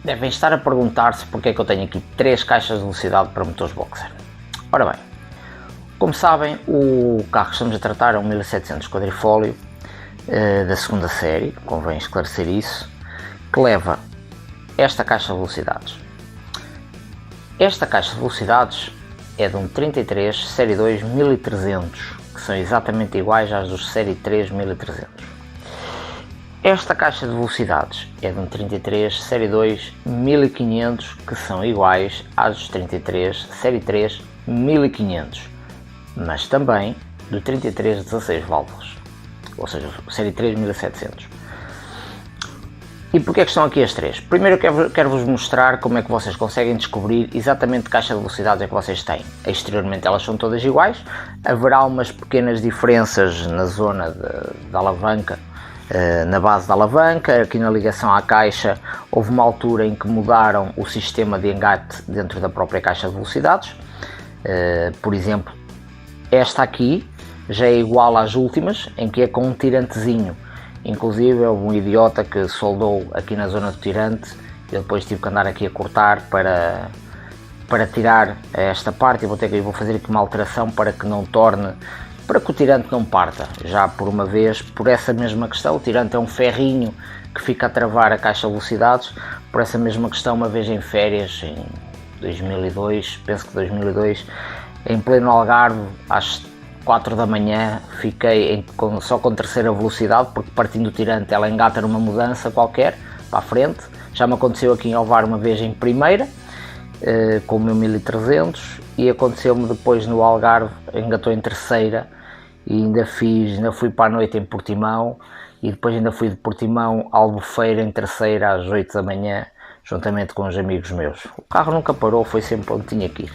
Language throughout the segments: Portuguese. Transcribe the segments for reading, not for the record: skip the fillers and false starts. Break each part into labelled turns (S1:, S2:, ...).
S1: Devem estar a perguntar-se porque é que eu tenho aqui 3 caixas de velocidade para motores boxer. Ora bem, como sabem, o carro que estamos a tratar é um 1700 quadrifólio da segunda série, convém esclarecer isso, que leva esta caixa de velocidades. Esta caixa de velocidades é de um 33 série 2 1300, que são exatamente iguais às dos série 3 1300. Esta caixa de velocidades é de um 33 série 2 1500, que são iguais às dos 33 série 3 1500, mas também do 33 16 válvulas, ou seja, série 3 1700. E porquê é que estão aqui as 3? Primeiro quero-vos mostrar como é que vocês conseguem descobrir exatamente que caixa de velocidades é que vocês têm. Exteriormente elas são todas iguais, haverá umas pequenas diferenças na zona da alavanca, na base da alavanca, aqui na ligação à caixa houve uma altura em que mudaram o sistema de engate dentro da própria caixa de velocidades. Por exemplo, esta aqui já é igual às últimas, em que é com um tirantezinho. Inclusive houve um idiota que soldou aqui na zona do tirante, eu depois tive que andar aqui a cortar para tirar esta parte. Eu vou fazer aqui uma alteração para que não torne, para que o tirante não parta, já por uma vez, por essa mesma questão. O tirante é um ferrinho que fica a travar a caixa de velocidades, por essa mesma questão, uma vez em férias, em 2002, penso que 2002, em pleno Algarve, às 4 da manhã, fiquei só com terceira velocidade, porque partindo do tirante ela engata numa mudança qualquer, para a frente. Já me aconteceu aqui em Alvar uma vez em primeira, com o meu 1300, e aconteceu-me depois no Algarve, engatou em terceira, e ainda fui para a noite em Portimão, e depois ainda fui de Portimão a Albufeira em terceira às 8 da manhã, juntamente com uns amigos meus. O carro nunca parou, foi sempre onde tinha que ir.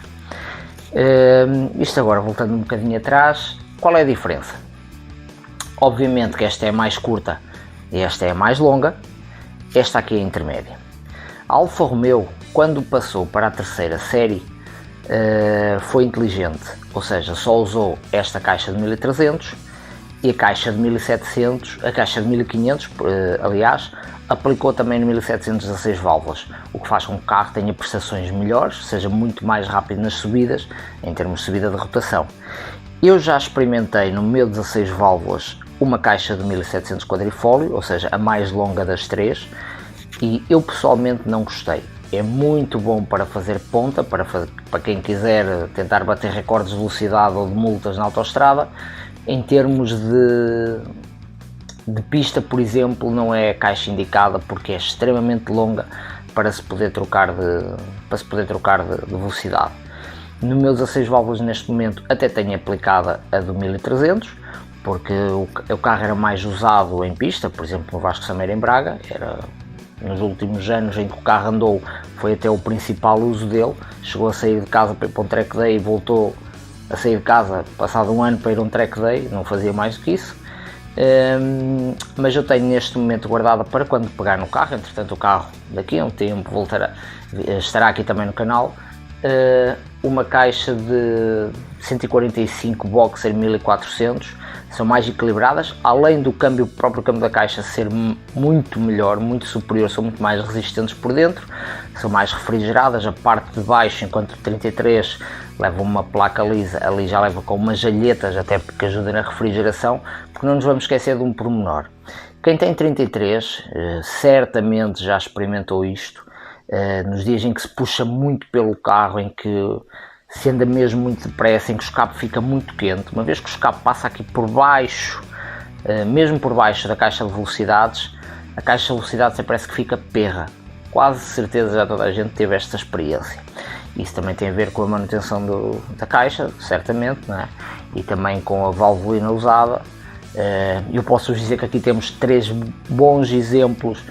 S1: Isto agora, voltando um bocadinho atrás, qual é a diferença? Obviamente que esta é mais curta e esta é mais longa, esta aqui é a intermédia. A Alfa Romeo, quando passou para a terceira série, foi inteligente, ou seja, só usou esta caixa de 1300 e a caixa de 1700, a caixa de 1500, aliás, aplicou também no 1716 válvulas, o que faz com que o carro tenha prestações melhores, seja muito mais rápido nas subidas, em termos de subida de rotação. Eu já experimentei no meu 16 válvulas uma caixa de 1700 quadrifólio, ou seja, a mais longa das 3, e eu pessoalmente não gostei. É muito bom para fazer ponta, para quem quiser tentar bater recordes de velocidade ou de multas na autoestrada. Em termos de pista, por exemplo, não é a caixa indicada, porque é extremamente longa para se poder trocar de velocidade. No meu 16 válvulas neste momento até tenho aplicada a do 1300, porque o carro era mais usado em pista, por exemplo no Vasco Sameiro em Braga, nos últimos anos em que o carro andou, foi até o principal uso dele. Chegou a sair de casa para ir para um track day e voltou a sair de casa passado um ano para ir a um track day, não fazia mais do que isso. Mas eu tenho neste momento guardada para quando pegar no carro. Entretanto o carro daqui a um tempo estará aqui também no canal, uma caixa de 145 Boxer 1400, são mais equilibradas, além do próprio câmbio da caixa ser muito melhor, muito superior, são muito mais resistentes por dentro, são mais refrigeradas. A parte de baixo, enquanto o 33 leva uma placa lisa, ali já leva com umas jalhetas, até porque ajuda na refrigeração, porque não nos vamos esquecer de um pormenor. Quem tem 33 certamente já experimentou isto, nos dias em que se puxa muito pelo carro, em que se anda mesmo muito depressa, em que o escape fica muito quente. Uma vez que o escape passa aqui por baixo, mesmo por baixo da caixa de velocidades, a caixa de velocidades parece que fica perra. Quase certeza já toda a gente teve esta experiência. Isso também tem a ver com a manutenção da caixa, certamente, não é? E também com a valvulina usada. Eu posso-vos dizer que aqui temos 3 bons exemplos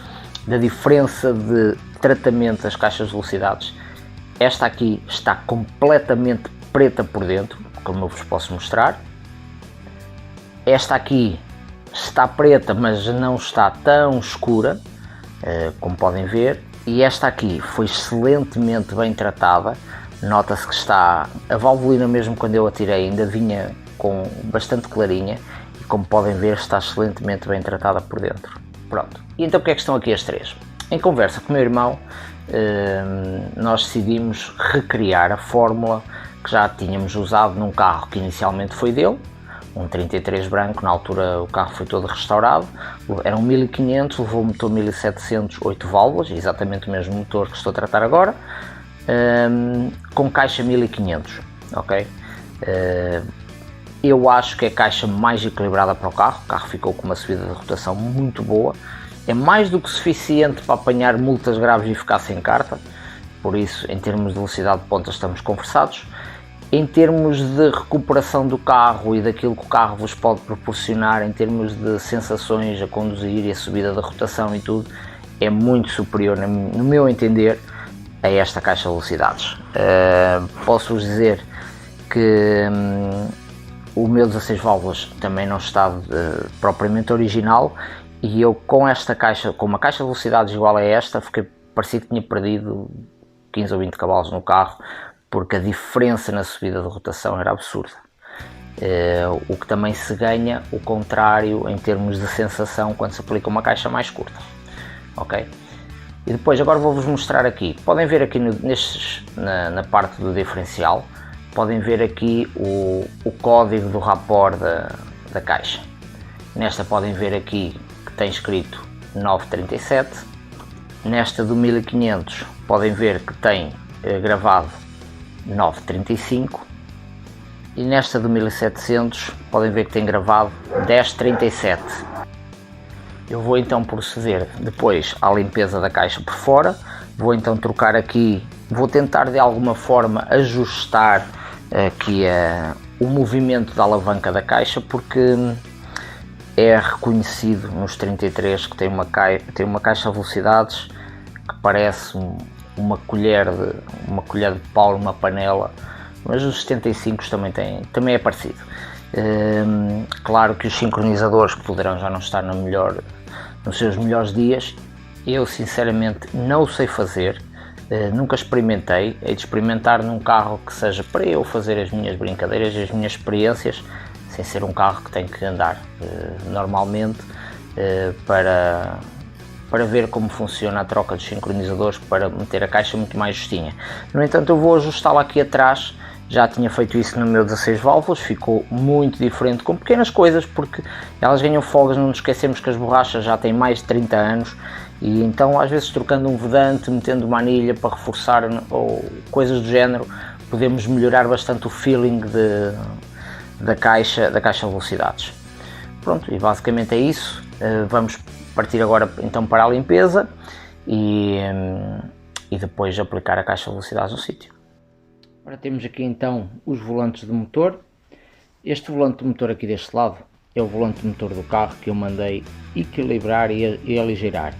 S1: da diferença de tratamento das caixas de velocidades. Esta aqui está completamente preta por dentro, como eu vos posso mostrar. Esta aqui está preta, mas não está tão escura, como podem ver. E esta aqui foi excelentemente bem tratada. Nota-se que está, a valvulina mesmo quando eu a tirei ainda vinha com bastante clarinha. E como podem ver, está excelentemente bem tratada por dentro. Pronto. E então porque é que estão aqui as 3? Em conversa com o meu irmão, nós decidimos recriar a fórmula que já tínhamos usado num carro que inicialmente foi dele, um 33 branco. Na altura o carro foi todo restaurado, era um 1500, levou o motor 1700, 8 válvulas, exatamente o mesmo motor que estou a tratar agora, com caixa 1500, ok? Eu acho que é a caixa mais equilibrada para o carro ficou com uma subida de rotação muito boa, é mais do que suficiente para apanhar multas graves e ficar sem carta, por isso em termos de velocidade de ponta estamos conversados. Em termos de recuperação do carro e daquilo que o carro vos pode proporcionar em termos de sensações a conduzir e a subida da rotação e tudo, é muito superior, no meu entender, a esta caixa de velocidades. Posso-vos dizer que o meu 16 válvulas também não está propriamente original, e eu com esta caixa, com uma caixa de velocidades igual a esta, parecia que tinha perdido 15 ou 20 cavalos no carro, porque a diferença na subida de rotação era absurda. O que também se ganha o contrário em termos de sensação quando se aplica uma caixa mais curta, ok? E depois agora vou-vos mostrar aqui, podem ver aqui na parte do diferencial, podem ver aqui o código do rapport da caixa. Nesta podem ver aqui que tem escrito 937, nesta do 1500 podem ver que tem gravado 935 e nesta do 1700 podem ver que tem gravado 1037. Eu vou então proceder depois à limpeza da caixa por fora, vou então trocar aqui, vou tentar de alguma forma ajustar aqui o movimento da alavanca da caixa, porque é reconhecido nos 33 que tem uma caixa de velocidades que parece uma colher de pau numa panela, mas os 75 também é parecido. Claro que os sincronizadores poderão já não estar nos seus melhores dias. Eu sinceramente não o sei fazer, nunca experimentei. Hei de experimentar num carro que seja para eu fazer as minhas brincadeiras e as minhas experiências, sem ser um carro que tem que andar normalmente, para ver como funciona a troca dos sincronizadores, para meter a caixa muito mais justinha. No entanto, eu vou ajustá-la aqui atrás, já tinha feito isso no meu 16 válvulas, ficou muito diferente, com pequenas coisas, porque elas ganham folgas, não nos esquecemos que as borrachas já têm mais de 30 anos, e então às vezes trocando um vedante, metendo uma anilha para reforçar ou coisas do género, podemos melhorar bastante o feeling da caixa de velocidades. Pronto, e basicamente é isso. Vamos partir agora então para a limpeza e depois aplicar a caixa de velocidades no sítio. Agora temos aqui então os volantes do motor. Este volante do motor aqui deste lado é o volante do motor do carro que eu mandei equilibrar e aligeirar.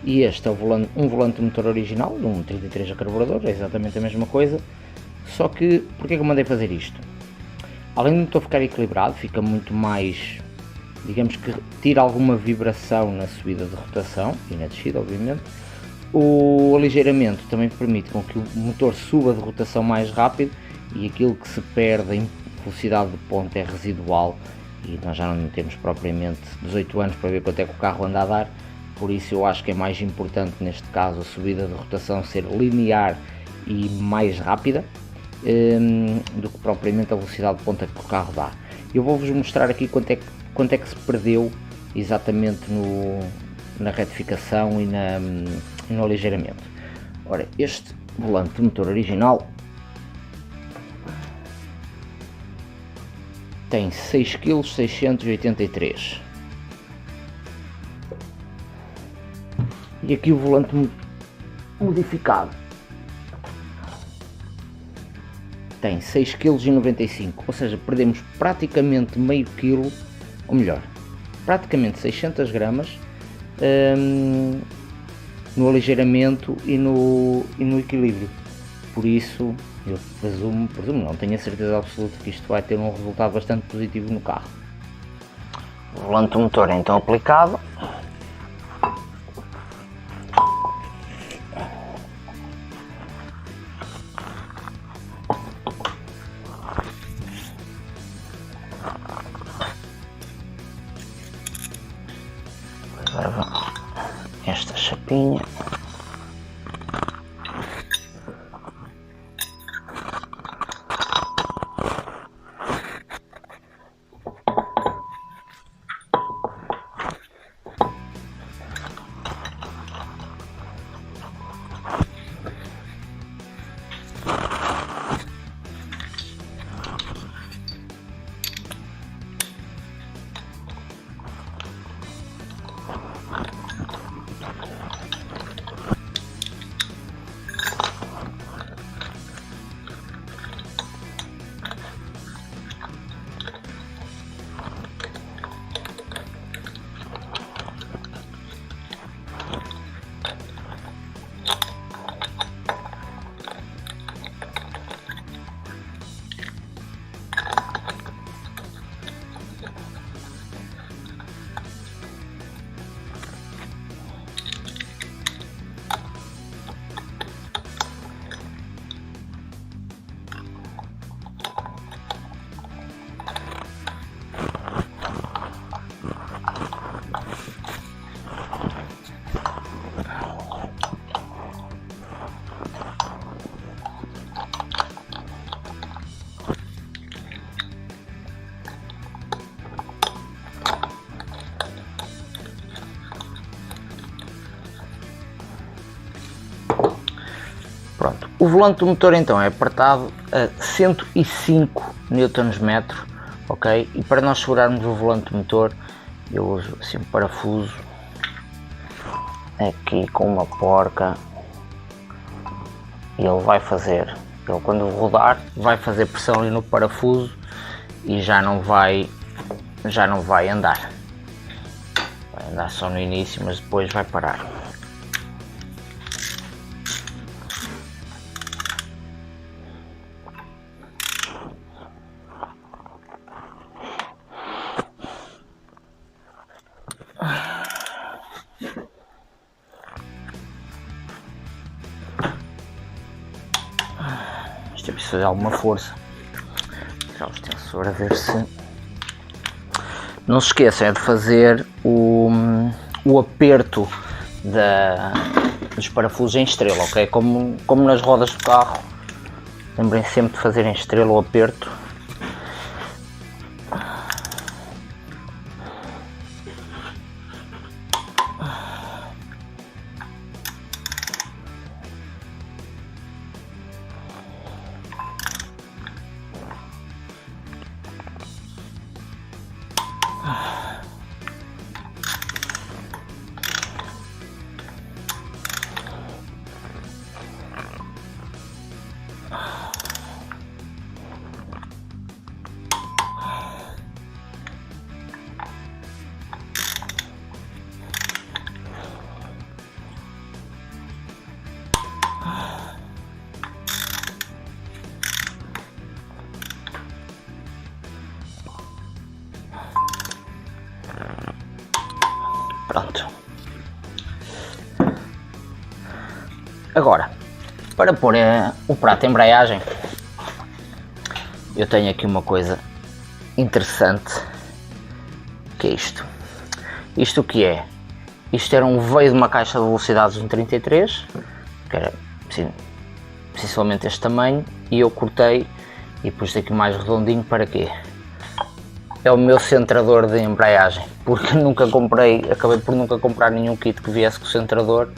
S1: E este é um volante do motor original, de um 33 a carburador, é exatamente a mesma coisa. Só que, porque é que eu mandei fazer isto? Além do motor ficar equilibrado, fica muito mais, digamos que tira alguma vibração na subida de rotação e na descida, obviamente. O aligeiramento também permite com que o motor suba de rotação mais rápido, e aquilo que se perde em velocidade de ponta é residual, e nós já não temos propriamente 18 anos para ver quanto é que o carro anda a dar. Por isso eu acho que é mais importante neste caso a subida de rotação ser linear e mais rápida do que propriamente a velocidade de ponta que o carro dá. Eu vou-vos mostrar aqui quanto é que se perdeu exatamente na retificação e no aligeiramento. Ora, este volante de motor original tem 6,683 kg. E aqui o volante modificado tem 6,95 kg, ou seja, perdemos praticamente meio quilo, ou melhor, praticamente 600 gramas no aligeiramento e no equilíbrio. Por isso, eu presumo, não tenho a certeza absoluta que isto vai ter um resultado bastante positivo no carro. O volante do motor é então aplicado. Leva esta chapinha O volante do motor então é apertado a 105 Nm, ok? E para nós segurarmos o volante do motor eu uso assim um parafuso aqui com uma porca e ele quando rodar vai fazer pressão ali no parafuso e já não vai andar. Vai andar só no início, mas depois vai parar. Isto é preciso fazer alguma força. Tirar o extensor a ver se... Não se esqueçam de fazer o aperto dos parafusos em estrela, ok? Como nas rodas do carro, lembrem sempre de fazer em estrela o aperto. Pronto. Agora, para pôr o prato de embreagem, eu tenho aqui uma coisa interessante, que é isto. Isto o que é? Isto veio de uma caixa de velocidades 1.33, que era precisamente este tamanho, e eu cortei e pus aqui mais redondinho. Para quê? É o meu centrador de embreagem, porque acabei por nunca comprar nenhum kit que viesse com o centrador,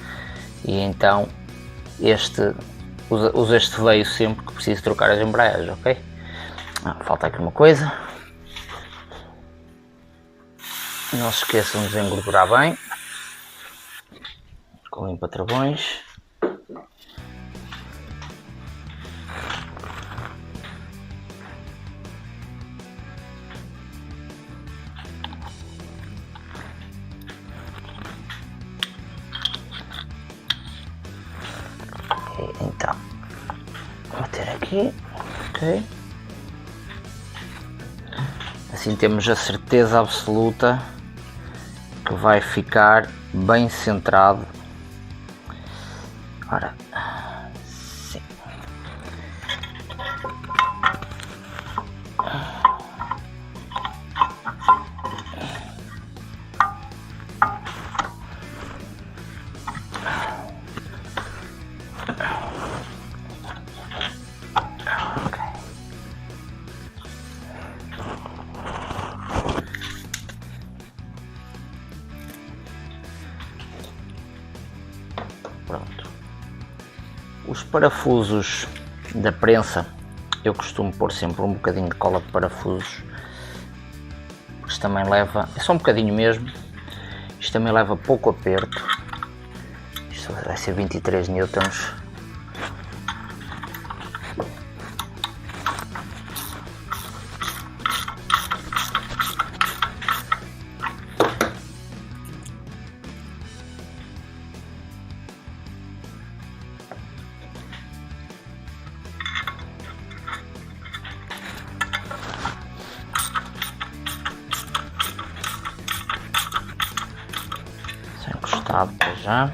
S1: e então uso este veio sempre que preciso trocar as embreagens, ok? Falta aqui uma coisa, não se esqueçam de engordurar bem com limpa-travões. Então, vou meter aqui, ok? Assim temos a certeza absoluta que vai ficar bem centrado. Ora, sim. Pronto. Os parafusos da prensa, eu costumo pôr sempre um bocadinho de cola de parafusos, porque isto também leva, é só um bocadinho mesmo, isto também leva pouco aperto. Isto vai ser 23 newtons. Encostado para já.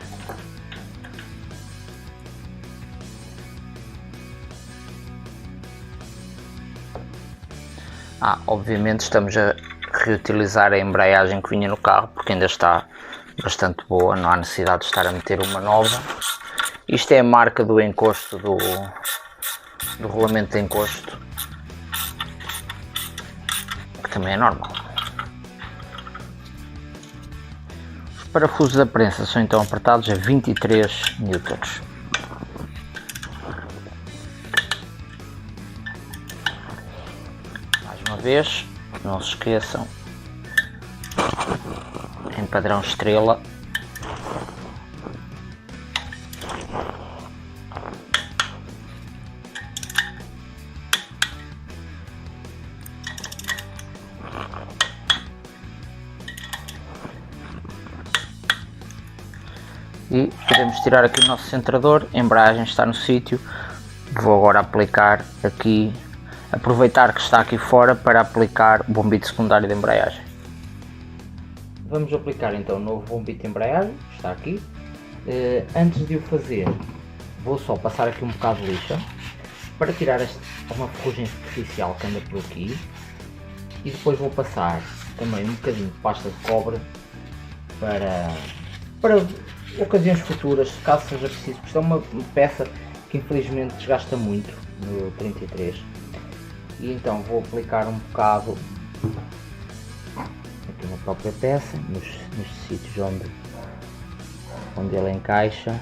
S1: Obviamente estamos a reutilizar a embreagem que vinha no carro, porque ainda está bastante boa, não há necessidade de estar a meter uma nova. Isto é a marca do encosto, do rolamento de encosto, que também é normal. Os parafusos da prensa são então apertados a 23 newtons. uma vez, não se esqueçam, em padrão estrela. E podemos tirar aqui o nosso centrador, a embreagem está no sítio. Vou agora aplicar aqui, aproveitar que está aqui fora para aplicar o bombito secundário de embreagem. Vamos aplicar então o novo bombito de embreagem, está aqui. Antes de o fazer, vou só passar aqui um bocado de lixa para tirar uma ferrugem superficial que anda por aqui, e depois vou passar também um bocadinho de pasta de cobre para ocasiões futuras, caso seja preciso, porque isto é uma peça que infelizmente desgasta muito no 33, e então vou aplicar um bocado aqui na própria peça, nos sítios onde ela encaixa.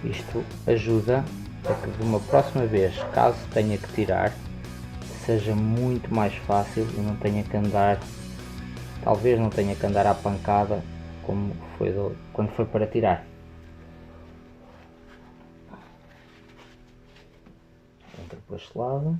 S1: Isto ajuda a que de uma próxima vez, caso tenha que tirar, seja muito mais fácil e não tenha que andar, talvez não tenha que andar à pancada como foi quando foi para tirar. Entra por este lado.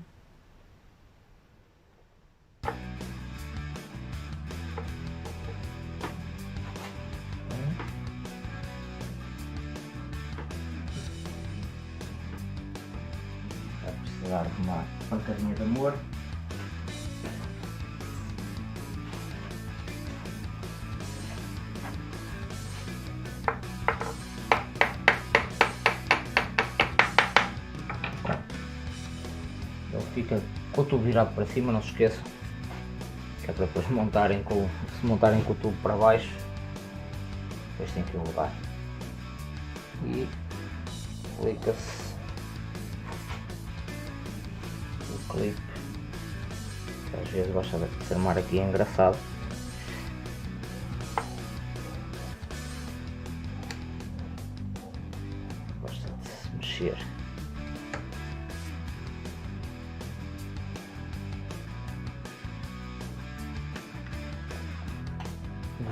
S1: Vai precisar de uma pancadinha de amor. Ele fica com o tubo virado para cima, não se esqueçam, que é para depois se montarem com o tubo para baixo, depois tem que o levar. E aplica-se o clipe, que às vezes gosta de se armar aqui, é engraçado. Gosta de se mexer.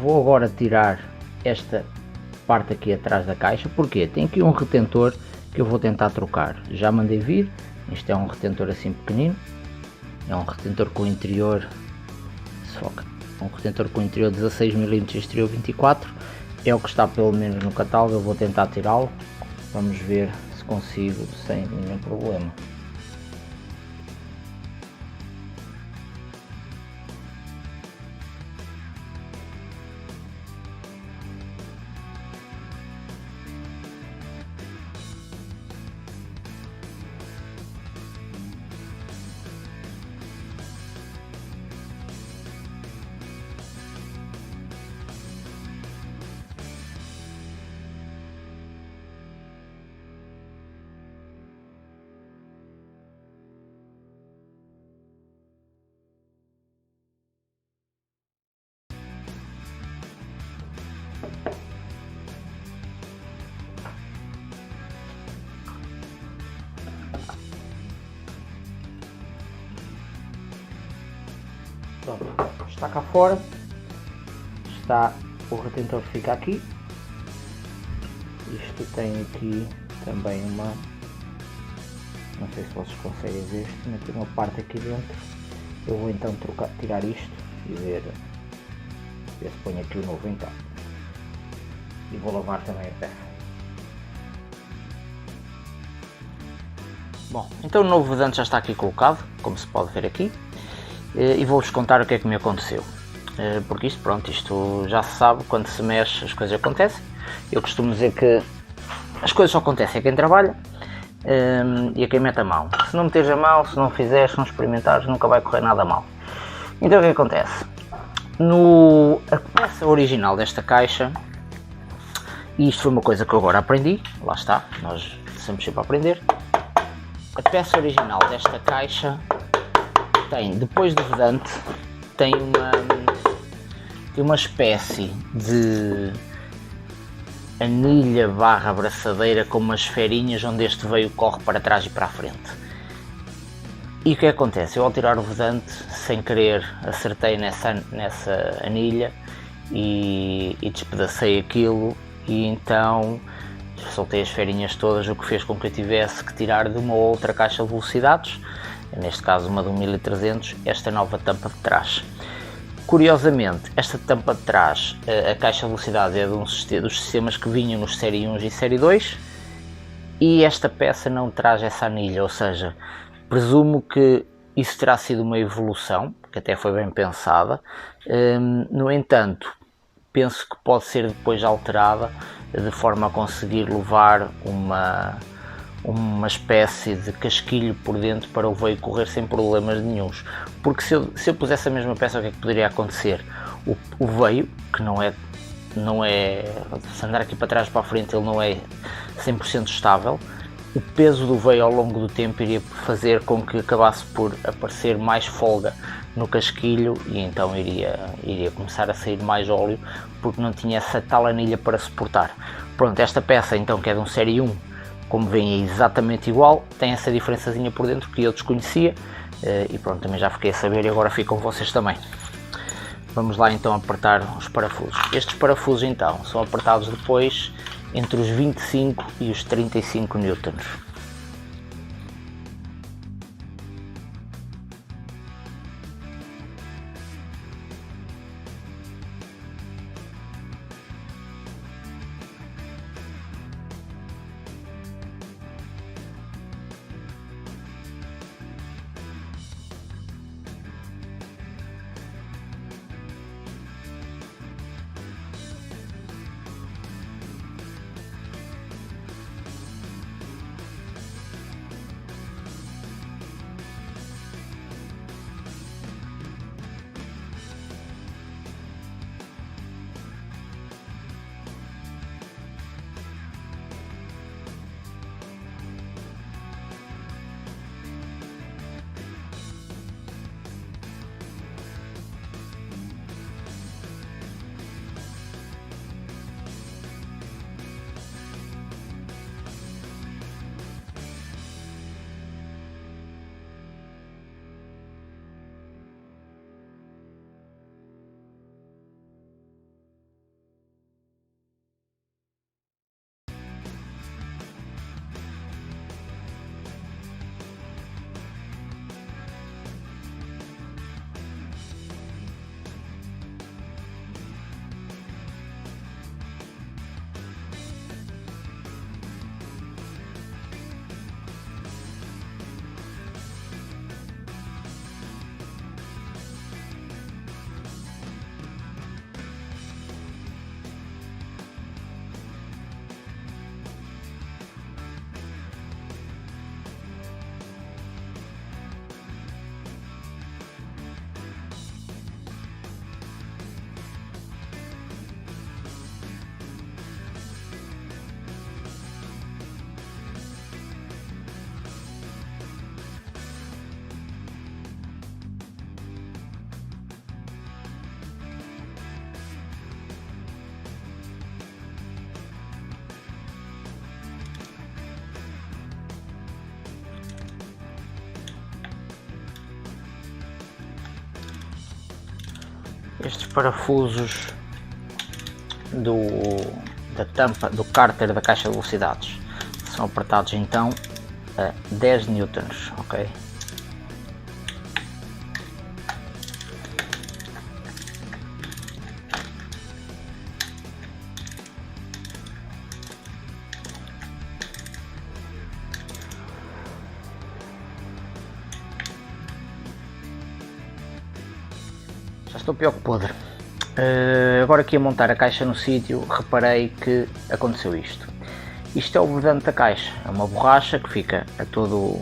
S1: Vou agora tirar esta parte aqui atrás da caixa, porque tem aqui um retentor que eu vou tentar trocar. Já mandei vir, isto é um retentor assim pequenino, é um retentor com interior, um retentor com interior 16 mm e exterior 24, é o que está pelo menos no catálogo. Eu vou tentar tirá-lo, vamos ver se consigo sem nenhum problema. Pronto, está cá fora, está o retentor que fica aqui. Isto tem aqui também uma, não sei se vocês conseguem ver, tem uma parte aqui dentro. Eu vou então tirar isto e ver se ponho aqui o novo então. E vou lavar também a peça. Bom, então o novo vedante já está aqui colocado, como se pode ver aqui. E vou-vos contar o que é que me aconteceu, porque isto já se sabe, quando se mexe as coisas acontecem. Eu costumo dizer que as coisas só acontecem a quem trabalha e a quem mete a mão. Se não meteres a mão, se não fizeres, se não experimentares, nunca vai correr nada mal. Então o que acontece? A peça original desta caixa, e isto foi uma coisa que eu agora aprendi, lá está, nós estamos sempre a aprender. A peça original desta caixa tem, depois do vedante, tem uma espécie de anilha barra abraçadeira com umas esferinhas onde este veio corre para trás e para a frente. E o que acontece? Eu ao tirar o vedante, sem querer, acertei nessa anilha e despedacei aquilo, e então soltei as esferinhas todas, o que fez com que eu tivesse que tirar de uma outra caixa de velocidades, neste caso uma de 1300, esta nova tampa de trás. Curiosamente, esta tampa de trás, a caixa de velocidades é dos sistemas que vinham nos Série 1 e Série 2, e esta peça não traz essa anilha, ou seja, presumo que isso terá sido uma evolução, que até foi bem pensada. No entanto, penso que pode ser depois alterada de forma a conseguir levar uma espécie de casquilho por dentro para o veio correr sem problemas nenhuns. Porque se eu pusesse a mesma peça, o que é que poderia acontecer? O veio, que não é, se andar aqui para trás para a frente, ele não é 100% estável. O peso do veio ao longo do tempo iria fazer com que acabasse por aparecer mais folga no casquilho, e então iria começar a sair mais óleo, porque não tinha essa tal anilha para suportar. Pronto, esta peça então, que é de um Série 1, como vem, é exatamente igual, tem essa diferençazinha por dentro que eu desconhecia, e pronto, também já fiquei a saber e agora fico com vocês também. Vamos lá então apertar os parafusos. Estes parafusos então são apertados depois entre os 25 e os 35 newtons. Estes parafusos da tampa do cárter da caixa de velocidades são apertados então a 10 newtons, ok? Já estou pior que podre. Agora aqui a montar a caixa no sítio, reparei que aconteceu isto. Isto é o vedante da caixa, é uma borracha que fica toda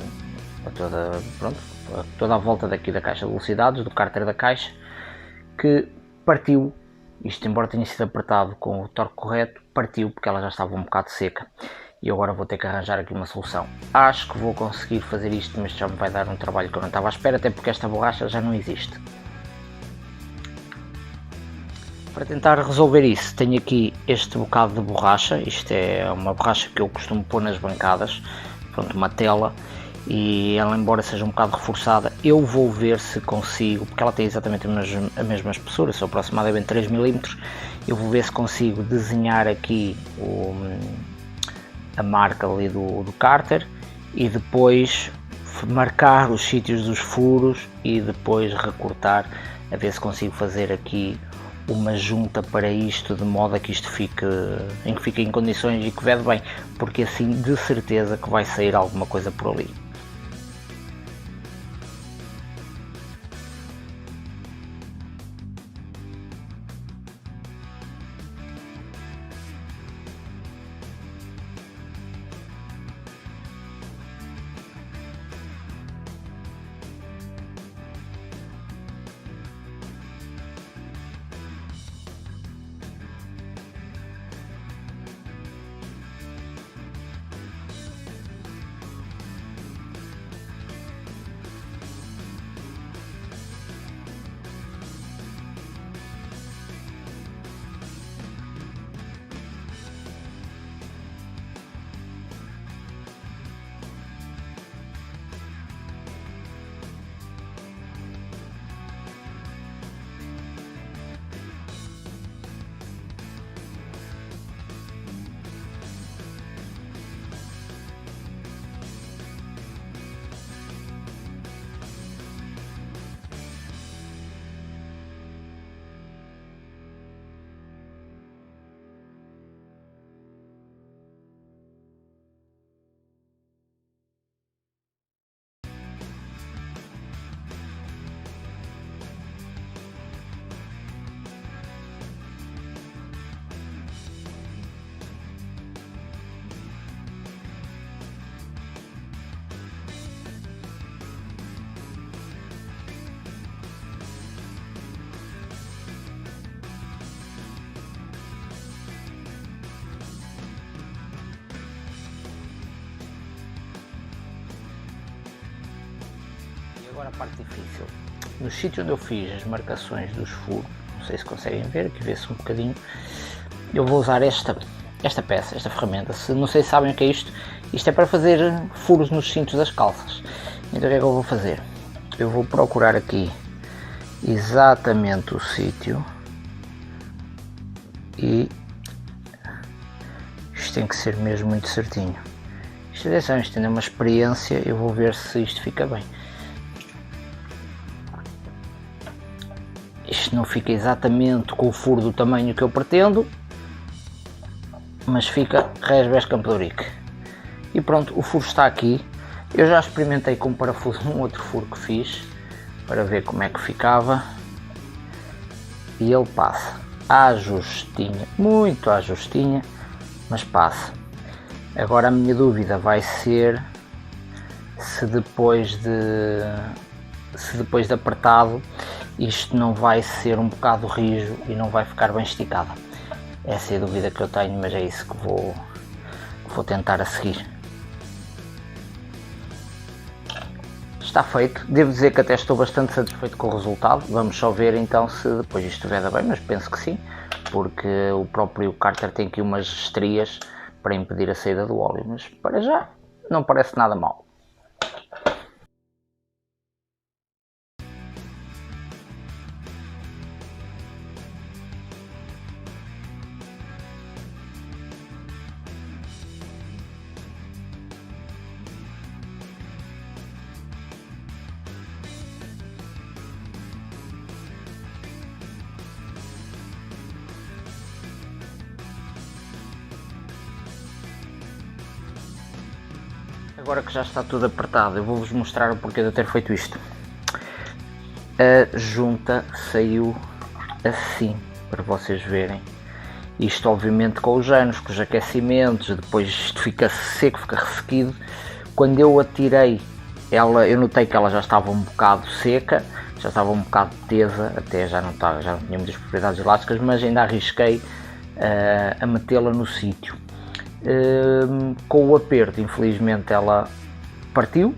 S1: a volta daqui da caixa de velocidades, do cárter da caixa, que partiu. Isto, embora tenha sido apertado com o torque correto, partiu porque ela já estava um bocado seca. E agora vou ter que arranjar aqui uma solução. Acho que vou conseguir fazer isto, mas já me vai dar um trabalho que eu não estava à espera, até porque esta borracha já não existe. Para tentar resolver isso, tenho aqui este bocado de borracha. Isto é uma borracha que eu costumo pôr nas bancadas, pronto, uma tela, e ela, embora seja um bocado reforçada, eu vou ver se consigo, porque ela tem exatamente a mesma espessura, são aproximadamente 3 mm, eu vou ver se consigo desenhar aqui a marca ali do cárter e depois marcar os sítios dos furos e depois recortar, a ver se consigo fazer aqui uma junta para isto, de modo a que isto fique em condições e que vede bem, porque assim de certeza que vai sair alguma coisa por ali. Agora a parte difícil, no sítio onde eu fiz as marcações dos furos, não sei se conseguem ver, aqui vê-se um bocadinho, eu vou usar esta peça, esta ferramenta. Se não sei se sabem o que é isto é para fazer furos nos cintos das calças. Então o que é que eu vou fazer? Eu vou procurar aqui exatamente o sítio e isto tem que ser mesmo muito certinho. Isto é uma experiência, eu vou ver se isto fica bem. Isto não fica exatamente com o furo do tamanho que eu pretendo, mas fica resbés Campedorique. E pronto, o furo está aqui. Eu já experimentei com parafuso num outro furo que fiz, para ver como é que ficava. E ele passa à justinha, muito à justinha, mas passa. Agora a minha dúvida vai ser se depois de apertado isto não vai ser um bocado rijo e não vai ficar bem esticado. Essa é a dúvida que eu tenho, mas é isso que vou tentar a seguir. Está feito, devo dizer que até estou bastante satisfeito com o resultado. Vamos só ver então se depois isto veda bem, mas penso que sim, porque o próprio cárter tem aqui umas estrias para impedir a saída do óleo, mas para já não parece nada mal. Agora que já está tudo apertado, eu vou-vos mostrar o porquê de eu ter feito isto. A junta saiu assim, para vocês verem. Isto obviamente com os anos, com os aquecimentos, depois isto fica seco, fica ressequido. Quando eu a tirei, eu notei que ela já estava um bocado seca, já estava um bocado tesa, até já não tinha muitas propriedades elásticas, mas ainda arrisquei a metê-la no sítio. Com o aperto, infelizmente ela partiu,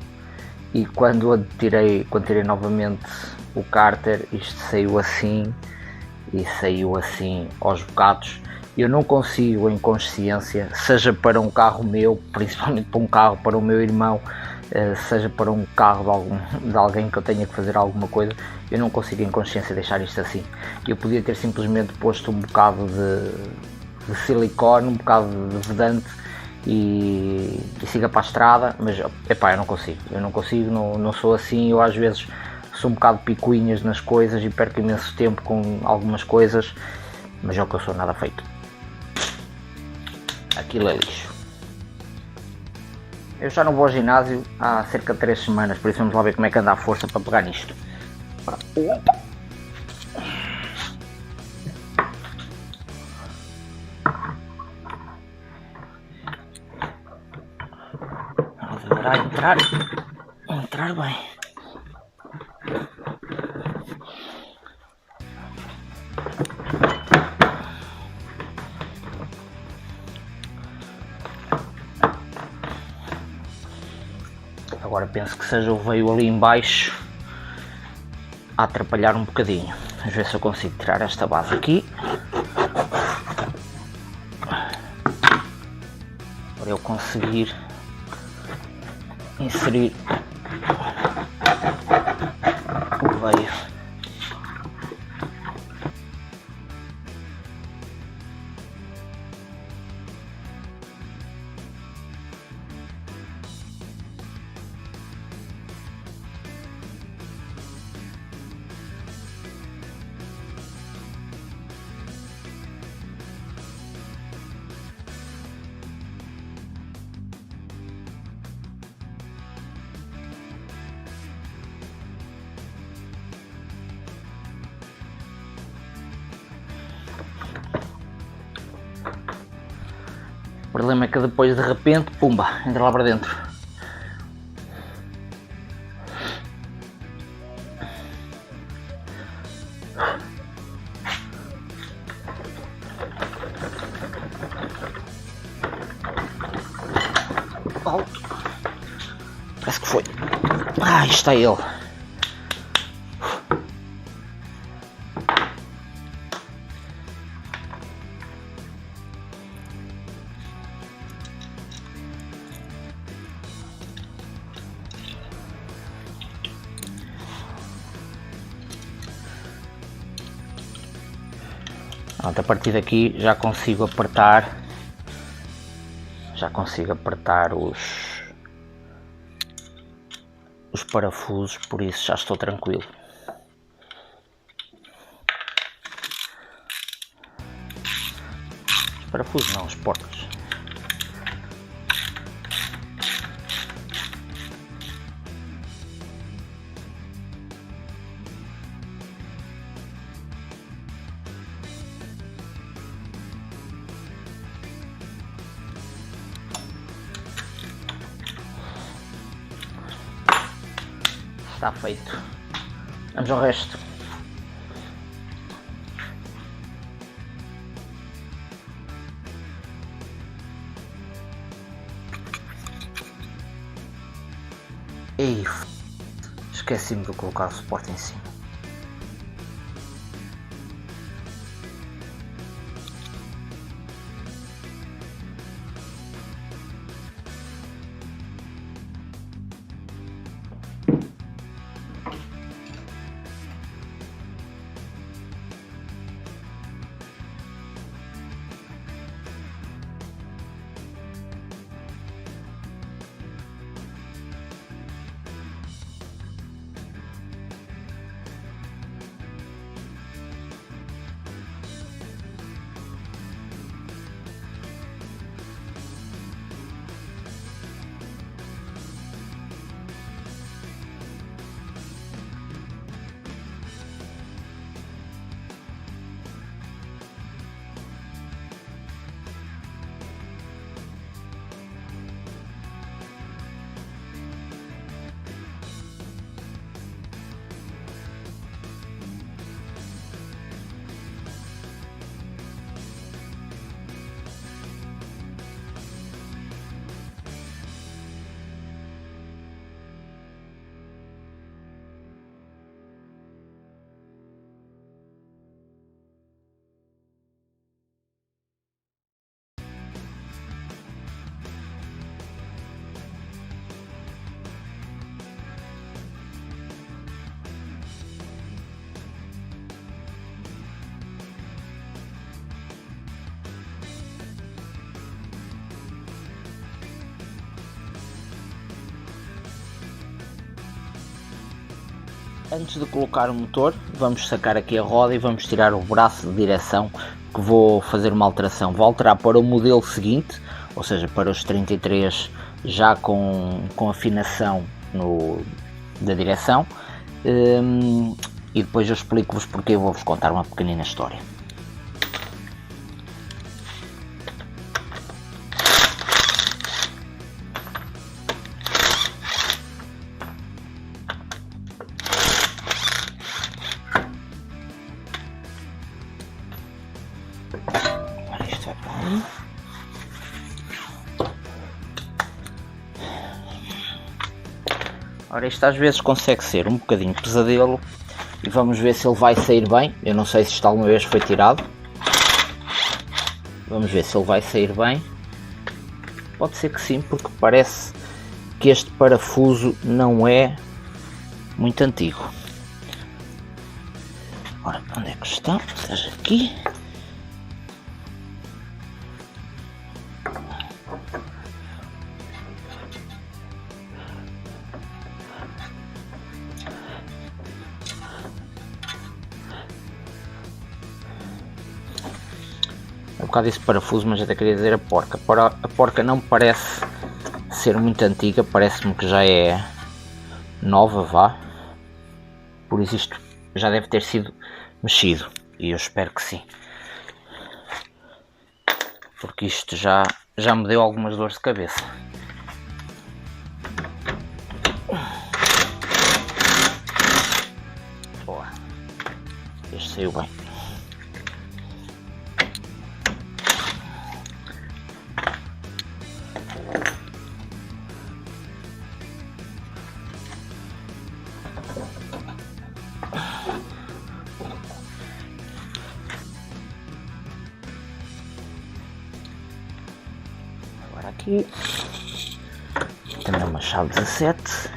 S1: e quando tirei novamente o cárter, isto saiu assim e saiu assim aos bocados. Eu não consigo, em consciência, seja para um carro meu, principalmente para um carro para o meu irmão, seja para um carro de alguém que eu tenha que fazer alguma coisa, eu não consigo em consciência deixar isto assim. Eu podia ter simplesmente posto um bocado de silicone, um bocado de vedante e siga para a estrada, mas epá, eu não consigo, não sou assim. Eu às vezes sou um bocado picuinhas nas coisas e perco imenso tempo com algumas coisas, mas é o que eu sou, nada feito. Aquilo é lixo. Eu já não vou ao ginásio há cerca de 3 semanas, por isso vamos lá ver como é que anda a força para pegar nisto. Opa. Deverá entrar bem. Agora penso que seja o veio ali embaixo a atrapalhar um bocadinho. Vamos ver se eu consigo tirar esta base aqui. Para eu conseguir inserir o veio. O problema é que depois de repente, pumba, entra lá para dentro. Alto. Parece que foi. Ah, está ele. Pronto, a partir daqui já consigo apertar os parafusos, por isso já estou tranquilo. Os parafusos não, os portas. Está feito. Vamos ao resto. Ei, esqueci-me de colocar o suporte em cima. Antes de colocar o motor, vamos sacar aqui a roda e vamos tirar o braço de direção, que vou fazer uma alteração. Vou alterar para o modelo seguinte, ou seja, para os 33 já com afinação da direção, e depois eu explico-vos porque, vou-vos contar uma pequenina história. Isto vai para ali. Ora, isto às vezes consegue ser um bocadinho pesadelo e vamos ver se ele vai sair bem. Eu não sei se isto alguma vez foi tirado. Vamos ver se ele vai sair bem. Pode ser que sim, porque parece que este parafuso não é muito antigo. Ora, onde é que está? Estás aqui. Um bocado esse parafuso, mas até queria dizer a porca. A porca não parece ser muito antiga, parece-me que já é nova, vá. Por isso isto já deve ter sido mexido, e eu espero que sim. Porque isto já me deu algumas dores de cabeça. Boa. Este saiu bem. Aqui também uma chave 17.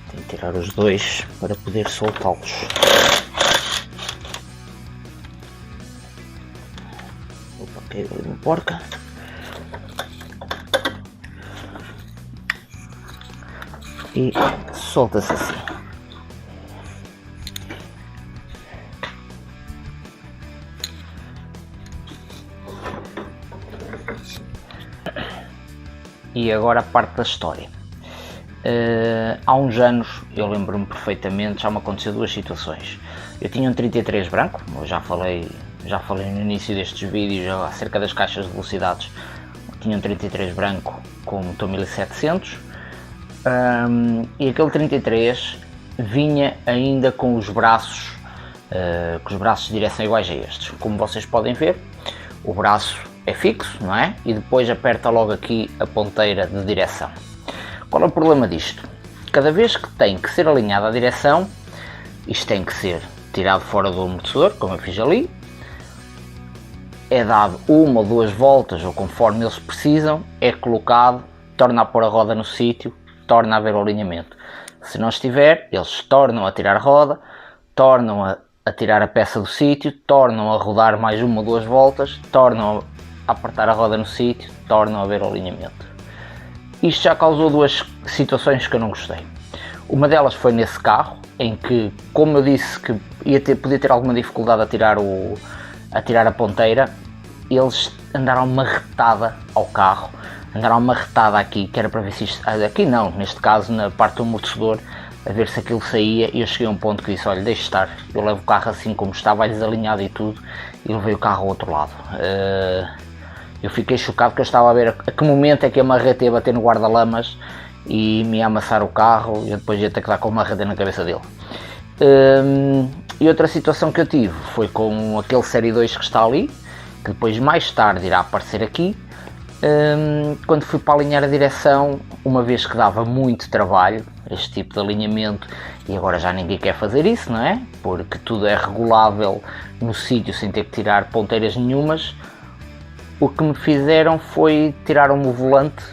S1: Tenho que tirar os dois para poder soltá-los. Opa, caiu ali uma porca. E solta-se assim. E agora a parte da história. Há uns anos, eu lembro-me perfeitamente, já me aconteceu duas situações. Eu tinha um 33 branco, eu já falei no início destes vídeos acerca das caixas de velocidades. Eu tinha um 33 branco com motor 1700, e aquele 33 vinha ainda com os braços de direção iguais a estes. Como vocês podem ver, o braço é fixo, não é? E depois aperta logo aqui a ponteira de direção. Qual é o problema disto? Cada vez que tem que ser alinhada a direção, isto tem que ser tirado fora do amortecedor, como eu fiz ali, é dado uma ou duas voltas, ou conforme eles precisam, é colocado, torna a pôr a roda no sítio, torna a haver o alinhamento. Se não estiver, eles tornam a tirar a roda, tornam a tirar a peça do sítio, tornam a rodar mais uma ou duas voltas, tornam a apertar a roda no sítio, tornam a ver o alinhamento. Isto já causou duas situações que eu não gostei. Uma delas foi nesse carro, em que, como eu disse que podia ter alguma dificuldade a tirar a ponteira, eles andaram uma retada ao carro, andaram uma retada aqui, que era para ver se isto, aqui não, neste caso na parte do amortecedor, a ver se aquilo saía, e eu cheguei a um ponto que disse, olha, deixe estar, eu levo o carro assim como está, vai desalinhado e tudo, e levei o carro ao outro lado. Eu fiquei chocado, porque eu estava a ver a que momento é que a marreta ia bater no guarda-lamas e me ia amassar o carro, e eu depois ia ter que dar com uma marreta na cabeça dele. E outra situação que eu tive foi com aquele Série 2 que está ali, que depois mais tarde irá aparecer aqui. Quando fui para alinhar a direção, uma vez que dava muito trabalho este tipo de alinhamento, e agora já ninguém quer fazer isso, não é? Porque tudo é regulável no sítio sem ter que tirar ponteiras nenhumas. O que me fizeram foi tiraram-me o volante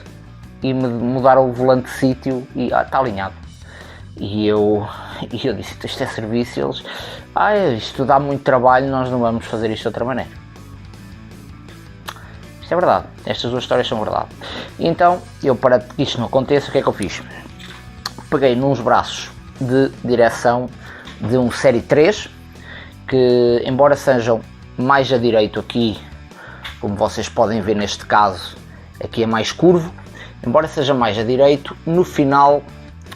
S1: e me mudaram o volante de sítio e está alinhado. E eu disse, isto é serviço, e eles, isto dá muito trabalho, nós não vamos fazer isto de outra maneira. Isto é verdade, estas duas histórias são verdade. E então, eu, para que isto não aconteça, o que é que eu fiz? Peguei nos braços de direção de um série 3, que embora sejam mais a direito aqui, como vocês podem ver neste caso, aqui é mais curvo, embora seja mais a direito, no final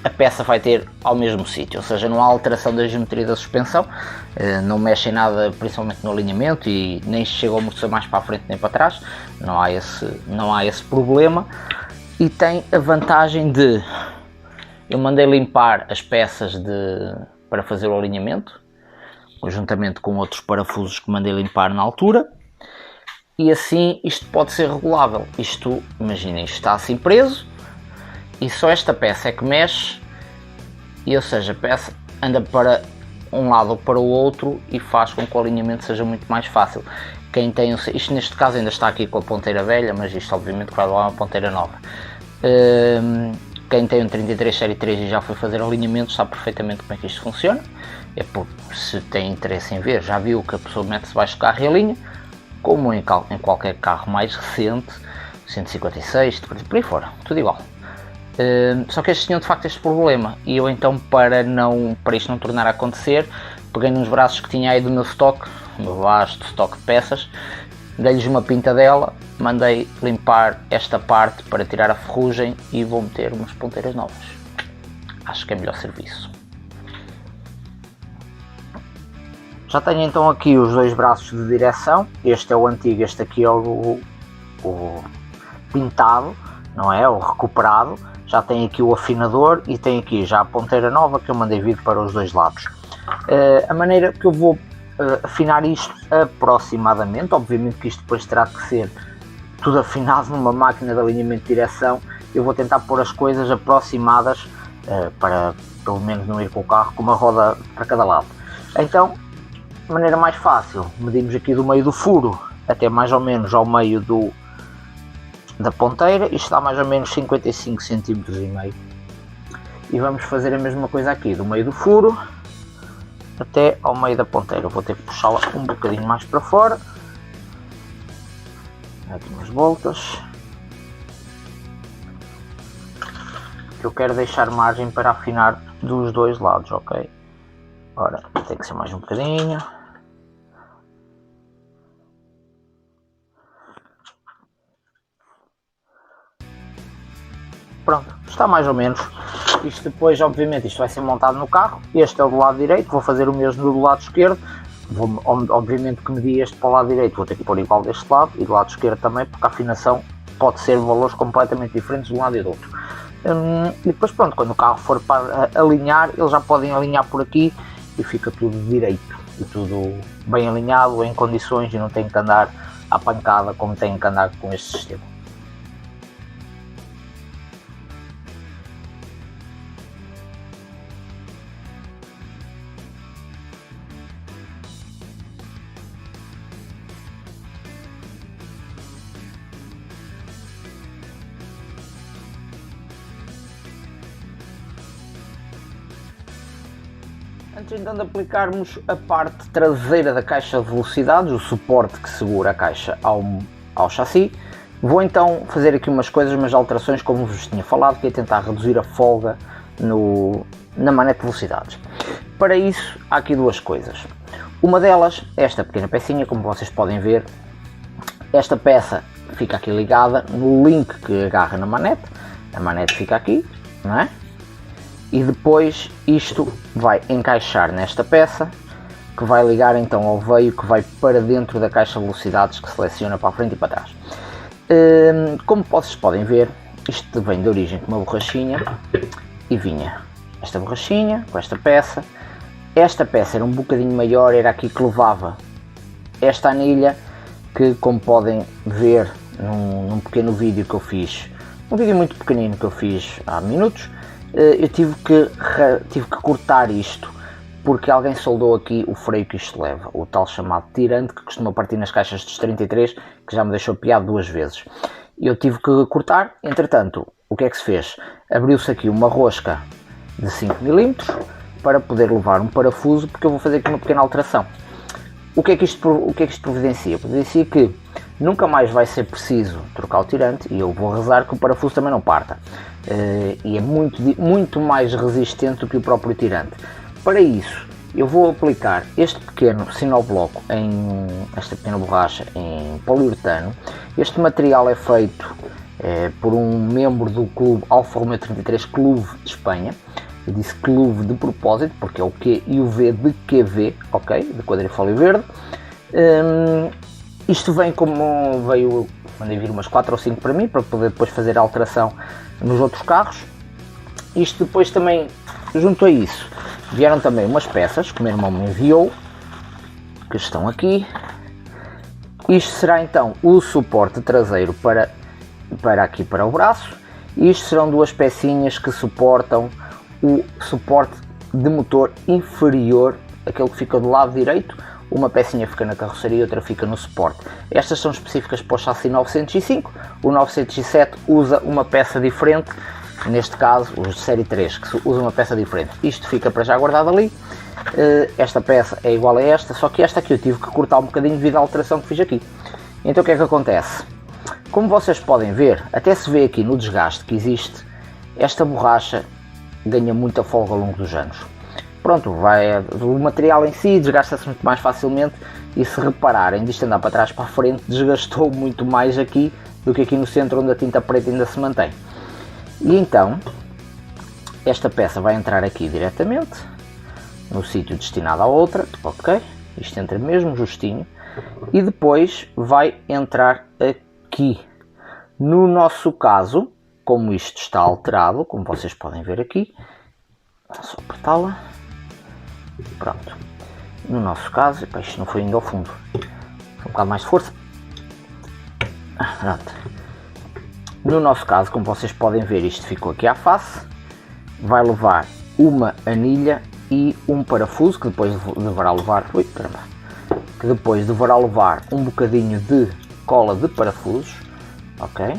S1: a peça vai ter ao mesmo sítio, ou seja, não há alteração da geometria da suspensão, não mexe em nada, principalmente no alinhamento, e nem chega o amortecedor mais para a frente nem para trás, não há esse problema. E tem a vantagem de, eu mandei limpar as peças para fazer o alinhamento, conjuntamente com outros parafusos que mandei limpar na altura, e assim isto pode ser regulável. Isto, imaginem, isto está assim preso, e só esta peça é que mexe, e ou seja, a peça anda para um lado ou para o outro e faz com que o alinhamento seja muito mais fácil. Quem tem, isto neste caso ainda está aqui com a ponteira velha, mas isto obviamente vai lá uma ponteira nova. Quem tem um 33 série 3 e já foi fazer alinhamento sabe perfeitamente como é que isto funciona. É porque, se tem interesse em ver, já viu que a pessoa mete-se debaixo do carro e alinha, como em qualquer carro mais recente, 156, por aí fora, tudo igual. Só que estes tinham de facto este problema, e eu então, para isto não tornar a acontecer, peguei nos braços que tinha aí do meu stock, o meu vasto stock de peças, dei-lhes uma pintadela, mandei limpar esta parte para tirar a ferrugem e vou meter umas ponteiras novas. Acho que é melhor serviço. Já tenho então aqui os dois braços de direção, este é o antigo, este aqui é o pintado, não é? O recuperado. Já tem aqui o afinador e tem aqui já a ponteira nova que eu mandei vir para os dois lados. A maneira que eu vou afinar isto aproximadamente, obviamente que isto depois terá que ser tudo afinado numa máquina de alinhamento de direção, eu vou tentar pôr as coisas aproximadas para pelo menos não ir com o carro com uma roda para cada lado. Então, de maneira mais fácil, medimos aqui do meio do furo até mais ou menos ao meio da ponteira, isto dá mais ou menos 55 cm e meio, e vamos fazer a mesma coisa aqui, do meio do furo até ao meio da ponteira. Vou ter que puxá-la um bocadinho mais para fora, aqui umas voltas, que eu quero deixar margem para afinar dos dois lados, ok? Ora, tem que ser mais um bocadinho. Pronto, está mais ou menos. Isto depois, obviamente, isto vai ser montado no carro. Este é o do lado direito, vou fazer o mesmo do lado esquerdo. Obviamente que medi este para o lado direito, vou ter que pôr igual deste lado e do lado esquerdo também, porque a afinação pode ser valores completamente diferentes de um lado e do outro. E depois pronto, quando o carro for para alinhar, eles já podem alinhar por aqui e fica tudo direito e tudo bem alinhado, em condições, e não tem que andar à pancada como tem que andar com este sistema. Antes então de aplicarmos a parte traseira da caixa de velocidades, o suporte que segura a caixa ao chassi, vou então fazer aqui umas alterações, como vos tinha falado, que é tentar reduzir a folga na manete de velocidades. Para isso há aqui duas coisas. Uma delas é esta pequena pecinha, como vocês podem ver. Esta peça fica aqui ligada no link que agarra na manete, a manete fica aqui, não é? E depois isto vai encaixar nesta peça, que vai ligar então ao veio que vai para dentro da caixa de velocidades, que seleciona para a frente e para trás. Como vocês podem ver, isto vem de origem com uma borrachinha, e vinha esta borrachinha com esta peça. Esta peça era um bocadinho maior, era aqui que levava esta anilha, que como podem ver num pequeno vídeo que eu fiz, um vídeo muito pequenino que eu fiz há minutos, eu tive que cortar isto, porque alguém soldou aqui o freio que isto leva, o tal chamado tirante, que costuma partir nas caixas dos 33, que já me deixou piado duas vezes. Eu tive que cortar, entretanto, o que é que se fez? Abriu-se aqui uma rosca de 5 mm para poder levar um parafuso, porque eu vou fazer aqui uma pequena alteração. O que é que isto providencia? Providencia que nunca mais vai ser preciso trocar o tirante e eu vou rezar que o parafuso também não parta. E é muito mais resistente do que o próprio tirante. Para isso, eu vou aplicar este pequeno sinobloco, esta pequena borracha em poliuretano. Este material é feito por um membro do clube Alfa Romeo 33 Clube de Espanha. Eu disse clube de propósito, porque é o Q e o V de QV, ok? De quadrifólio verde. Isto vem como veio, mandei vir umas 4 ou 5 para mim, para poder depois fazer a alteração nos outros carros. Isto depois também, junto a isso, vieram também umas peças que o meu irmão me enviou, que estão aqui. Isto será então o suporte traseiro para aqui para o braço. Isto serão duas pecinhas que suportam o suporte de motor inferior, aquele que fica do lado direito. Uma pecinha fica na carroceria e outra fica no suporte. Estas são específicas para o chassi 905. O 907 usa uma peça diferente, neste caso os de série 3 que usam uma peça diferente. Isto fica para já guardado ali. Esta peça é igual a esta, só que esta aqui eu tive que cortar um bocadinho devido à alteração que fiz aqui. Então o que é que acontece? Como vocês podem ver, até se vê aqui no desgaste que existe, esta borracha ganha muita folga ao longo dos anos. Pronto, o material em si desgasta-se muito mais facilmente e, se repararem, disto andar para trás para a frente, desgastou muito mais aqui do que aqui no centro, onde a tinta preta ainda se mantém. E então, esta peça vai entrar aqui diretamente no sítio destinado à outra, ok? Isto entra mesmo justinho. E depois vai entrar aqui. No nosso caso, como isto está alterado, como vocês podem ver aqui, é só apertá-la. Pronto. No nosso caso, isto não foi ainda ao fundo. Um bocado mais de força. Pronto. No nosso caso, como vocês podem ver, isto ficou aqui à face. Vai levar uma anilha e um parafuso, que depois deverá levar... Ui, caramba! Que depois deverá levar um bocadinho de cola de parafusos. Ok?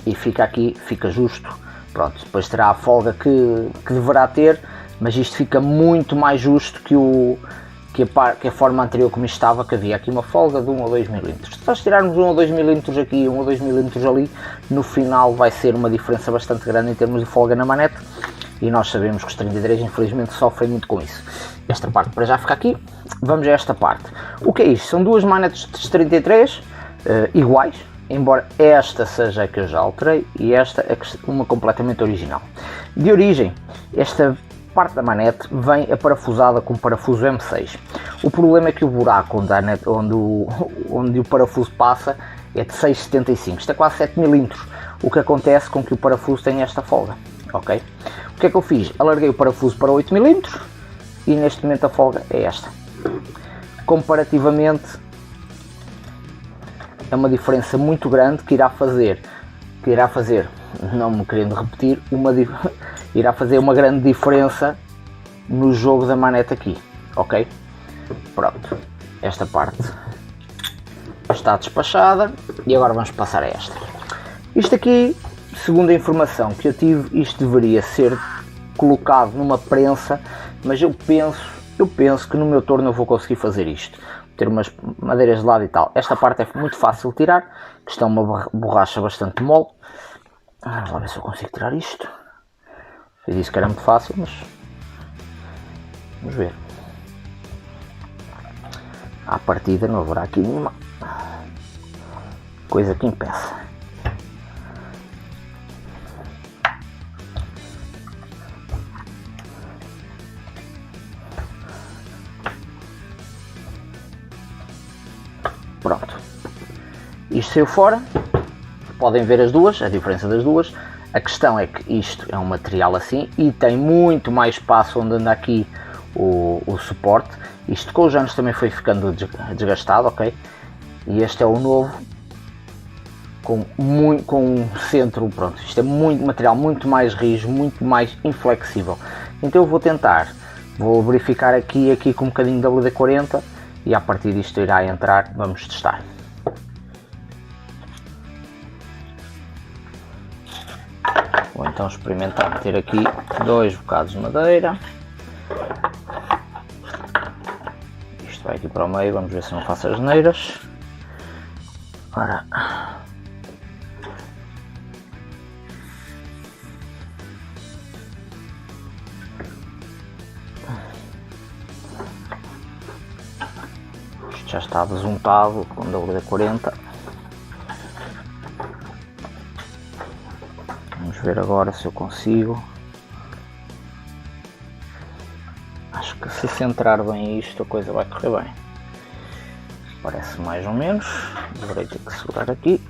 S1: E fica aqui, fica justo. Pronto, depois terá a folga que deverá ter, mas isto fica muito mais justo que a forma anterior como estava, que havia aqui uma folga de 1 ou 2 mm. Se nós tirarmos 1 ou 2 mm aqui, 1 ou 2 mm ali, no final vai ser uma diferença bastante grande em termos de folga na manete, e nós sabemos que os 33 infelizmente sofrem muito com isso. Esta parte para já fica aqui. Vamos a esta parte. O que é isto? São duas manetes de 33 iguais, embora esta seja a que eu já alterei e esta é uma completamente original. De origem, esta parte da manete vem aparafusada com parafuso M6. O problema é que o buraco onde o parafuso passa é de 6,75, isto é quase 7 mm, o que acontece com que o parafuso tenha esta folga. Ok? O que é que eu fiz? Alarguei o parafuso para 8 mm e neste momento a folga é esta. Comparativamente, é uma diferença muito grande que irá fazer, não me querendo repetir, irá fazer uma grande diferença no jogo da manete aqui, ok? Pronto, esta parte está despachada e agora vamos passar a esta. Isto aqui, segundo a informação que eu tive, isto deveria ser colocado numa prensa, mas eu penso que no meu torno eu vou conseguir fazer isto. Ter umas madeiras de lado e tal. Esta parte é muito fácil de tirar, que está uma borracha bastante mole. Vamos ver se eu consigo tirar isto. Eu disse que era muito fácil, mas vamos ver. À partida não haverá aqui nenhuma coisa que impeça. Pronto, isto saiu fora, podem ver as duas, a diferença das duas. A questão é que isto é um material assim e tem muito mais espaço onde anda aqui o suporte. Isto com os anos também foi ficando desgastado, ok? E este é o novo, com um centro, pronto, isto é material muito mais rijo, muito mais inflexível. Então eu vou verificar aqui com um bocadinho de WD-40 e a partir disto irá entrar, vamos testar. Vou então experimentar meter aqui 2 bocados de madeira. Isto vai aqui para o meio, vamos ver se não faço as neiras. Ora, isto já está besuntado com WD-40. Vamos ver agora se eu consigo. Acho que se centrar bem isto a coisa vai correr bem. Parece mais ou menos. Deverei ter que segurar aqui.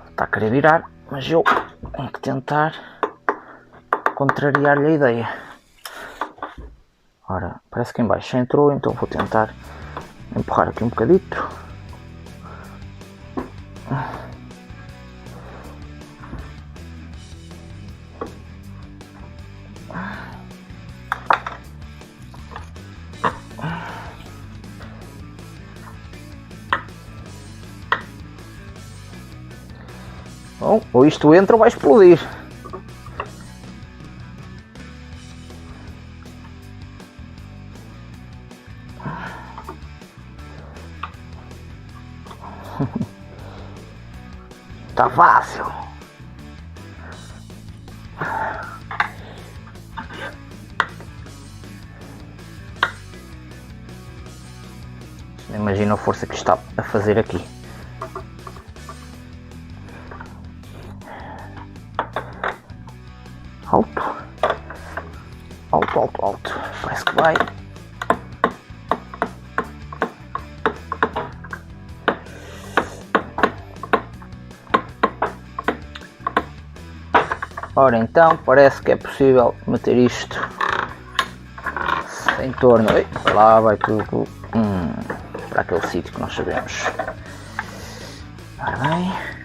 S1: Está a querer virar, mas eu tenho que tentar contrariar-lhe a ideia. Ora, parece que em baixo já entrou, então vou tentar empurrar aqui um bocadito. Bom, ou isto entra ou vai explodir. Tá fácil. Imagina a força que está a fazer aqui. Alto. Alto, alto, alto. Parece que vai. Ora então, parece que é possível meter isto em torno, vai lá, vai tudo para aquele sítio que nós sabemos. Ora bem.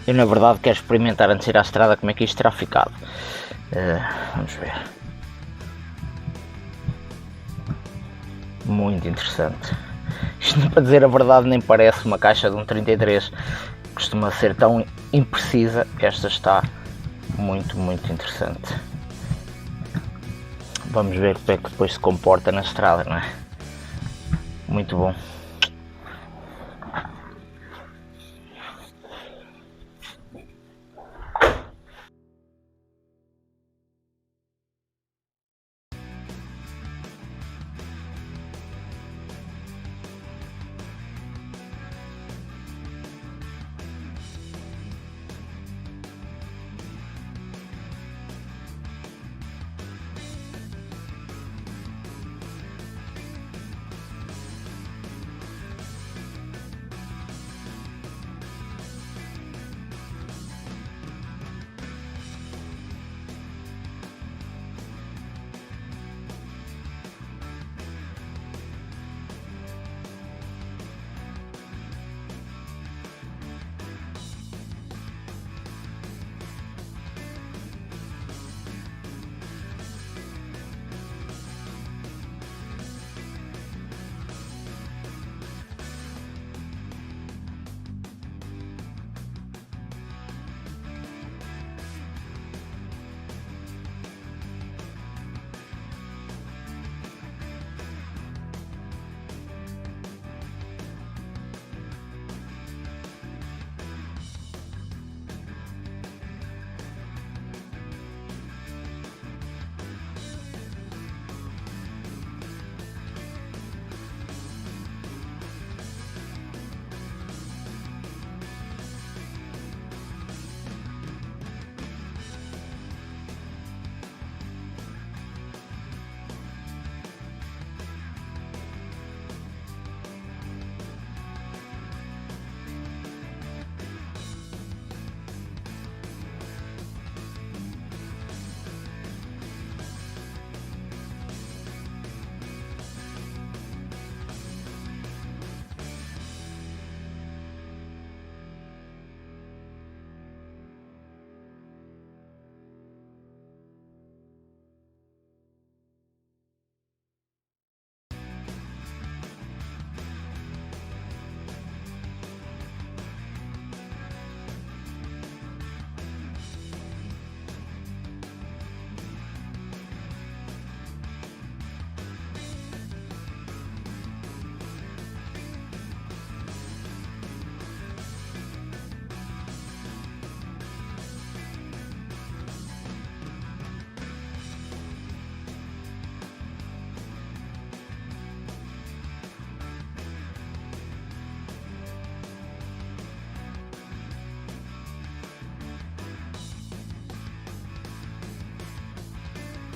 S1: Eu na verdade quero experimentar antes de ir à estrada como é que isto terá ficado. Vamos ver. Muito interessante. Isto, para dizer a verdade, nem parece uma caixa de um 33. Costuma ser tão imprecisa. Esta está muito interessante. Vamos ver como é que depois se comporta na estrada, não é? Muito bom.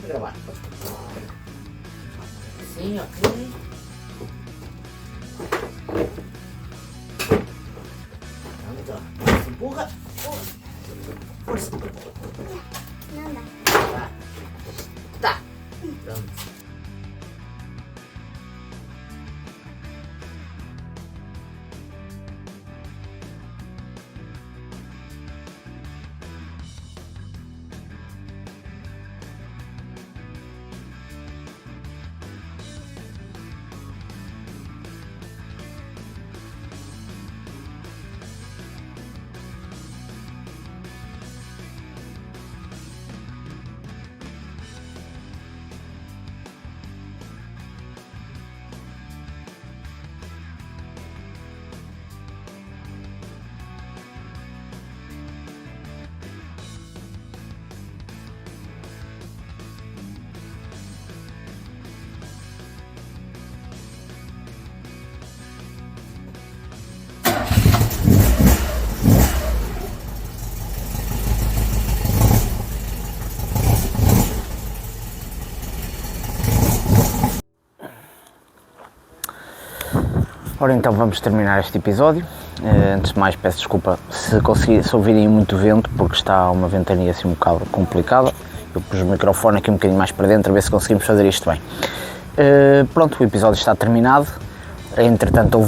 S1: Gravar. Sim, ok. Então, empurra. Força.
S2: Não dá.
S1: Tá. Pronto. Ora então vamos terminar este episódio. Antes de mais peço desculpa se ouvirem muito vento, porque está uma ventania assim um bocado complicada. Eu pus o microfone aqui um bocadinho mais para dentro a ver se conseguimos fazer isto bem. Pronto, o episódio está terminado. Entretanto,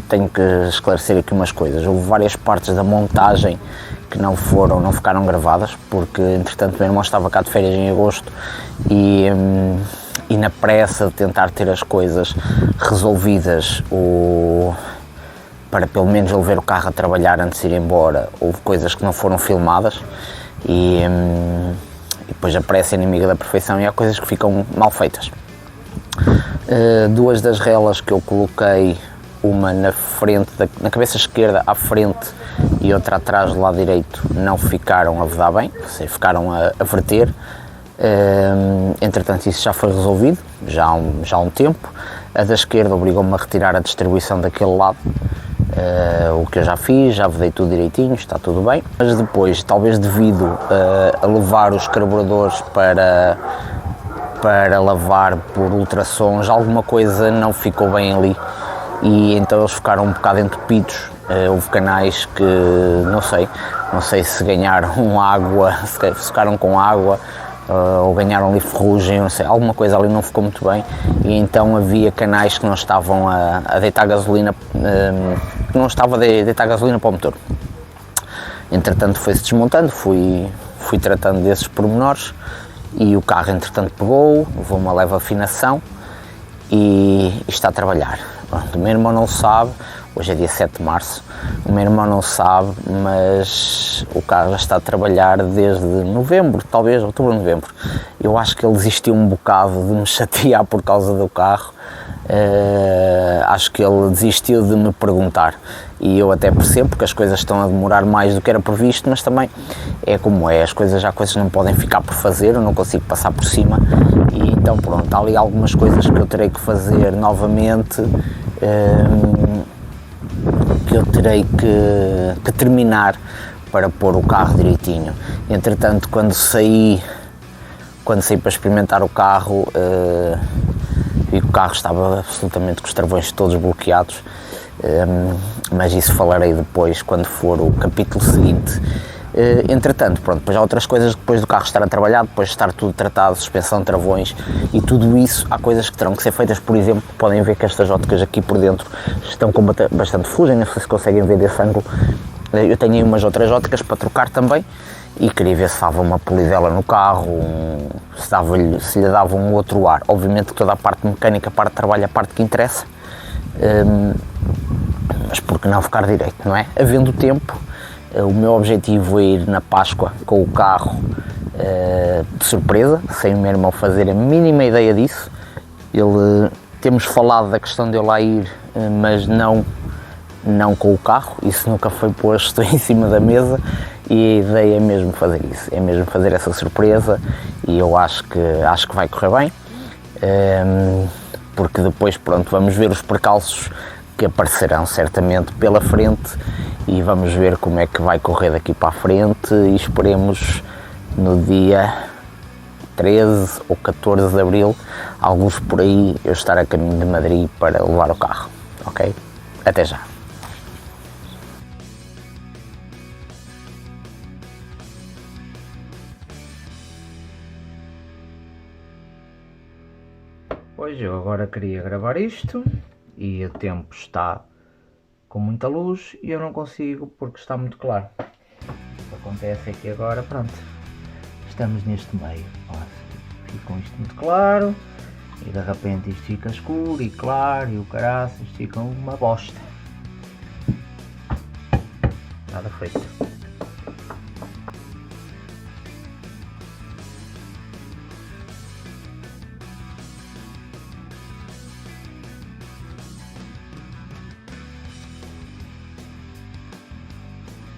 S1: tenho que esclarecer aqui umas coisas. Houve várias partes da montagem que não ficaram gravadas, porque entretanto o meu irmão estava cá de férias em agosto e na pressa de tentar ter as coisas resolvidas, para pelo menos ele ver o carro a trabalhar antes de ir embora, houve coisas que não foram filmadas e depois a pressa é inimiga da perfeição e há coisas que ficam mal feitas. Duas das relas que eu coloquei, uma na frente, na cabeça esquerda à frente e outra atrás do lado direito, não ficaram a vedar bem, ou seja, ficaram a verter. Entretanto isso já foi resolvido, já há um tempo. A da esquerda obrigou-me a retirar a distribuição daquele lado, o que eu já fiz, já vedei tudo direitinho, está tudo bem. Mas depois, talvez devido a levar os carburadores para lavar por ultrassons, alguma coisa não ficou bem ali e então eles ficaram um bocado entupidos. Houve canais que não sei se ganharam água, se ficaram com água ou ganharam ali ferrugem, não sei, alguma coisa ali não ficou muito bem e então havia canais que não estavam a deitar gasolina, que não estava a deitar gasolina para o motor. Entretanto foi-se desmontando, fui tratando desses pormenores e o carro entretanto pegou, levou uma leve afinação e está a trabalhar. Pronto, o meu irmão não sabe, hoje é dia 7 de março, o meu irmão não sabe, mas o carro já está a trabalhar desde novembro, talvez outubro, novembro. Eu acho que ele desistiu um bocado de me chatear por causa do carro, acho que ele desistiu de me perguntar e eu até percebo porque as coisas estão a demorar mais do que era previsto, mas também é como é, as coisas não podem ficar por fazer, eu não consigo passar por cima e então pronto, há ali algumas coisas que eu terei que fazer novamente, que eu terei que terminar para pôr o carro direitinho. Entretanto, quando saí para experimentar o carro, vi que o carro estava absolutamente com os travões todos bloqueados, mas isso falarei depois quando for o capítulo seguinte. Entretanto, pronto, depois há outras coisas, depois do carro estar a trabalhar, depois de estar tudo tratado, suspensão, travões e tudo isso, há coisas que terão que ser feitas. Por exemplo, podem ver que estas óticas aqui por dentro estão com bastante ferrugem, não sei se conseguem ver desse ângulo. Eu tenho aí umas outras óticas para trocar também e queria ver se dava uma polidela no carro, se lhe dava um outro ar. Obviamente que toda a parte mecânica, a parte de trabalho, a parte que interessa, mas por que não ficar direito, não é? Havendo tempo, o meu objetivo é ir na Páscoa com o carro de surpresa, sem o meu irmão fazer a mínima ideia disso. Temos falado da questão de eu lá ir, mas não com o carro, isso nunca foi posto em cima da mesa e a ideia é mesmo fazer isso, é mesmo fazer essa surpresa e eu acho que vai correr bem, porque depois pronto, vamos ver os percalços que aparecerão certamente pela frente e vamos ver como é que vai correr daqui para a frente e esperemos no dia 13 ou 14 de Abril, alguns por aí, eu estar a caminho de Madrid para levar o carro, ok? Até já! Pois eu agora queria gravar isto e o tempo está com muita luz e eu não consigo porque está muito claro. O que acontece é que agora, pronto, estamos neste meio, fica com isto muito claro e de repente isto fica escuro e claro e o caraças fica uma bosta. Nada feito.